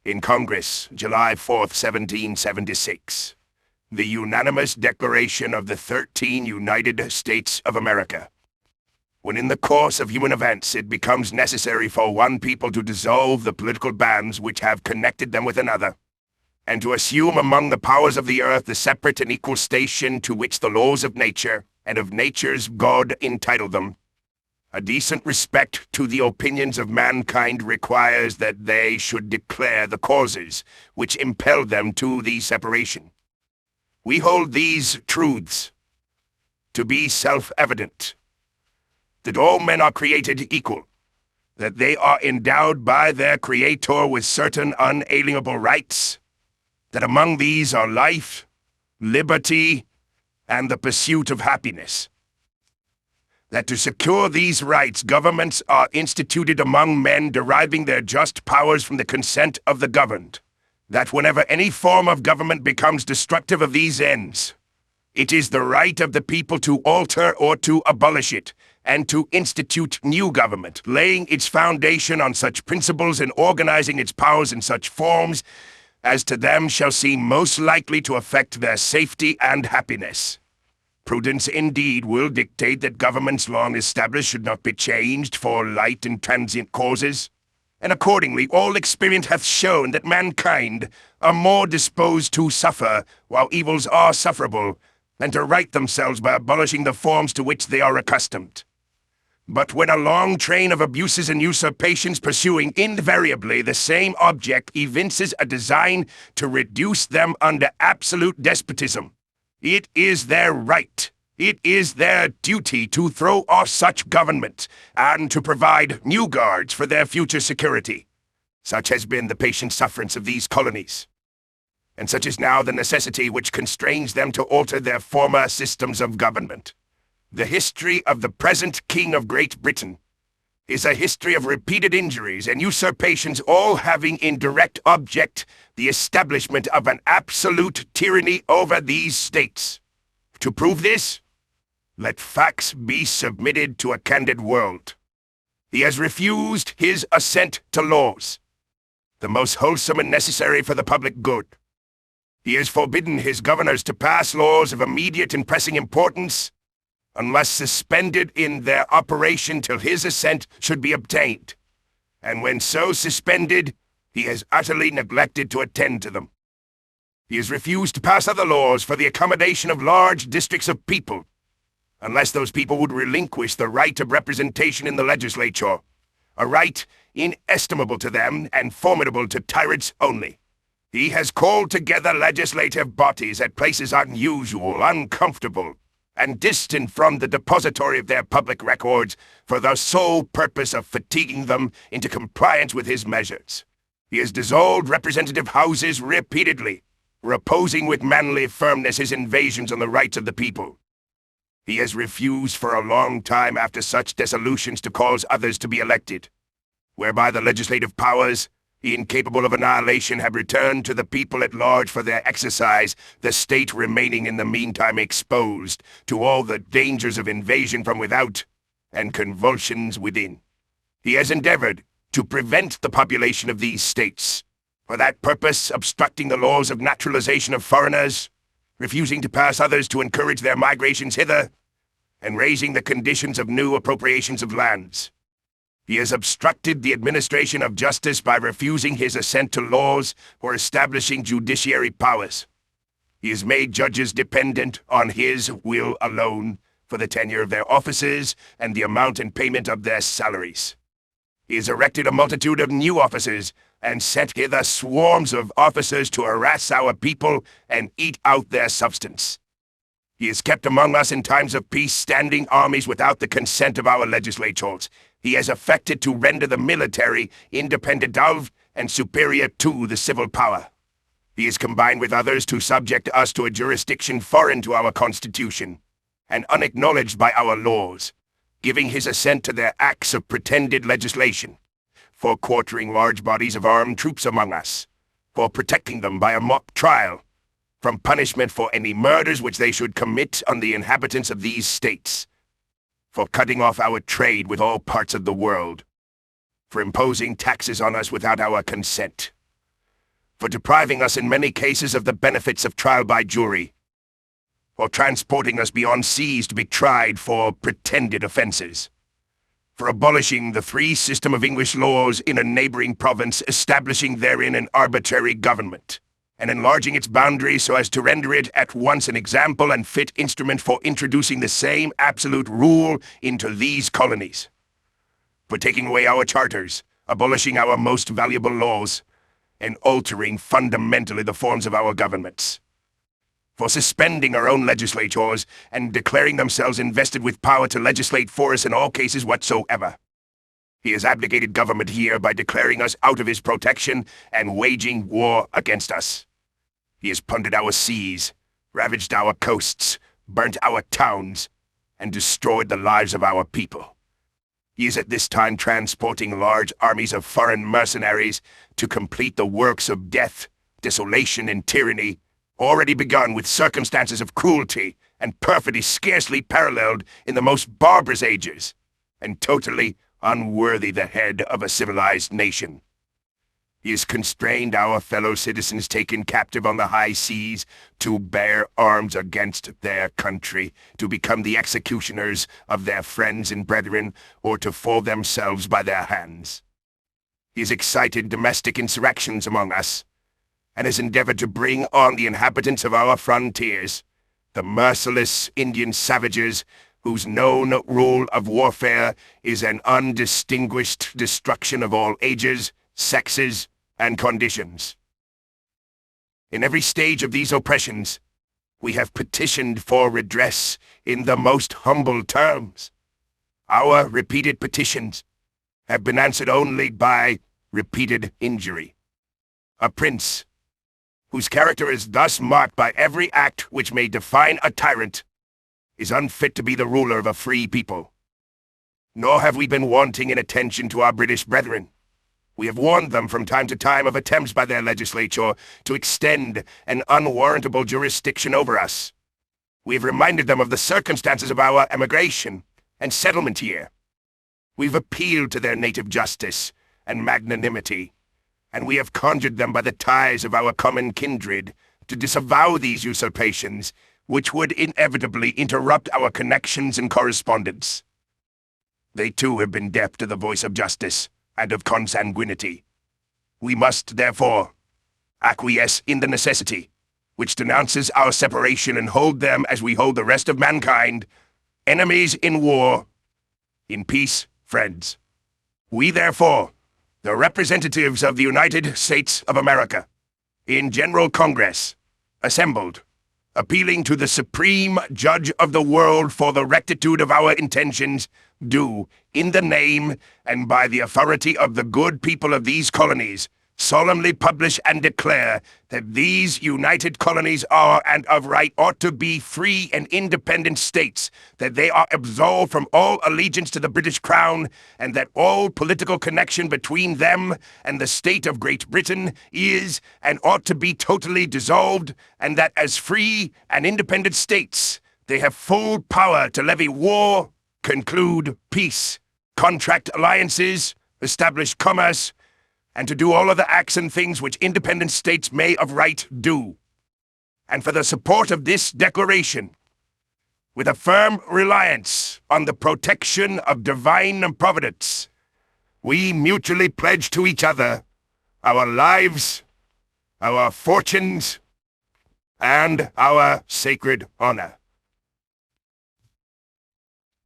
In Congress, July 4th, 1776. The unanimous declaration of the 13 United States of America. When in the course of human events it becomes necessary for one people to dissolve the political bands which have connected them with another, and to assume among the powers of the earth the separate and equal station to which the laws of nature and of nature's God entitle them, a decent respect to the opinions of mankind requires that they should declare the causes which impelled them to the separation. We hold these truths to be self-evident: that all men are created equal, that they are endowed by their Creator with certain unalienable rights, that among these are life, liberty, and the pursuit of happiness. That to secure these rights, governments are instituted among men deriving their just powers from the consent of the governed. That whenever any form of government becomes destructive of these ends, it is the right of the people to alter or to abolish it, and to institute new government, laying its foundation on such principles and organizing its powers in such forms as to them shall seem most likely to affect their safety and happiness. Prudence indeed will dictate that governments long established should not be changed for light and transient causes, and accordingly all experience hath shown that mankind are more disposed to suffer while evils are sufferable, than to right themselves by abolishing the forms to which they are accustomed. But when a long train of abuses and usurpations pursuing invariably the same object evinces a design to reduce them under absolute despotism, it is their right, it is their duty to throw off such government, and to provide new guards for their future security. Such has been the patient sufferance of these colonies, and such is now the necessity which constrains them to alter their former systems of government. The history of the present King of Great Britain is a history of repeated injuries and usurpations, all having in direct object the establishment of an absolute tyranny over these states. To prove this, let facts be submitted to a candid world. He has refused his assent to laws, the most wholesome and necessary for the public good. He has forbidden his governors to pass laws of immediate and pressing importance, unless suspended in their operation till his assent should be obtained, and when so suspended, he has utterly neglected to attend to them. He has refused to pass other laws for the accommodation of large districts of people, unless those people would relinquish the right of representation in the legislature, a right inestimable to them and formidable to tyrants only. He has called together legislative bodies at places unusual, uncomfortable, and distant from the depository of their public records, for the sole purpose of fatiguing them into compliance with his measures. He has dissolved representative houses repeatedly, reposing with manly firmness his invasions on the rights of the people. He has refused for a long time after such dissolutions to cause others to be elected, whereby the legislative powers, incapable of annihilation, have returned to the people at large for their exercise, the state remaining in the meantime exposed to all the dangers of invasion from without and convulsions within. He has endeavored to prevent the population of these states, for that purpose obstructing the laws of naturalization of foreigners, refusing to pass others to encourage their migrations hither, and raising the conditions of new appropriations of lands. He has obstructed the administration of justice by refusing his assent to laws for establishing judiciary powers. He has made judges dependent on his will alone for the tenure of their offices and the amount and payment of their salaries. He has erected a multitude of new offices and sent hither swarms of officers to harass our people and eat out their substance. He has kept among us in times of peace standing armies without the consent of our legislatures. He has affected to render the military independent of and superior to the civil power. He has combined with others to subject us to a jurisdiction foreign to our Constitution and unacknowledged by our laws, giving his assent to their acts of pretended legislation, for quartering large bodies of armed troops among us, for protecting them by a mock trial, from punishment for any murders which they should commit on the inhabitants of these states, for cutting off our trade with all parts of the world, for imposing taxes on us without our consent, for depriving us in many cases of the benefits of trial by jury, for transporting us beyond seas to be tried for pretended offences, for abolishing the free system of English laws in a neighbouring province, establishing therein an arbitrary government, and enlarging its boundaries so as to render it at once an example and fit instrument for introducing the same absolute rule into these colonies, for taking away our charters, abolishing our most valuable laws, and altering fundamentally the forms of our governments, for suspending our own legislatures and declaring themselves invested with power to legislate for us in all cases whatsoever. He has abdicated government here by declaring us out of his protection and waging war against us. He has plundered our seas, ravaged our coasts, burnt our towns, and destroyed the lives of our people. He is at this time transporting large armies of foreign mercenaries to complete the works of death, desolation, and tyranny, already begun with circumstances of cruelty and perfidy scarcely paralleled in the most barbarous ages, and totally unworthy the head of a civilized nation. He has constrained our fellow citizens taken captive on the high seas to bear arms against their country, to become the executioners of their friends and brethren, or to fall themselves by their hands. He has excited domestic insurrections among us, and has endeavored to bring on the inhabitants of our frontiers, the merciless Indian savages whose known rule of warfare is an undistinguished destruction of all ages, sexes, and conditions. In every stage of these oppressions, we have petitioned for redress in the most humble terms. Our repeated petitions have been answered only by repeated injury. A prince, whose character is thus marked by every act which may define a tyrant, is unfit to be the ruler of a free people. Nor have we been wanting in attention to our British brethren. We have warned them from time to time of attempts by their legislature to extend an unwarrantable jurisdiction over us. We have reminded them of the circumstances of our emigration and settlement here. We've appealed to their native justice and magnanimity, and we have conjured them by the ties of our common kindred to disavow these usurpations, which would inevitably interrupt our connections and correspondence. They too have been deaf to the voice of justice and of consanguinity. We must, therefore, acquiesce in the necessity, which denounces our separation, and hold them as we hold the rest of mankind, enemies in war, in peace, friends. We, therefore, the representatives of the United States of America, in General Congress, assembled, appealing to the Supreme Judge of the world for the rectitude of our intentions, do, in the name and by the authority of the good people of these colonies, solemnly publish and declare that these united colonies are and of right ought to be free and independent states, that they are absolved from all allegiance to the British Crown, and that all political connection between them and the state of Great Britain is and ought to be totally dissolved, and that as free and independent states they have full power to levy war, conclude peace, contract alliances, establish commerce, and to do all other acts and things which independent states may of right do. And for the support of this declaration, with a firm reliance on the protection of divine providence, we mutually pledge to each other our lives, our fortunes, and our sacred honor.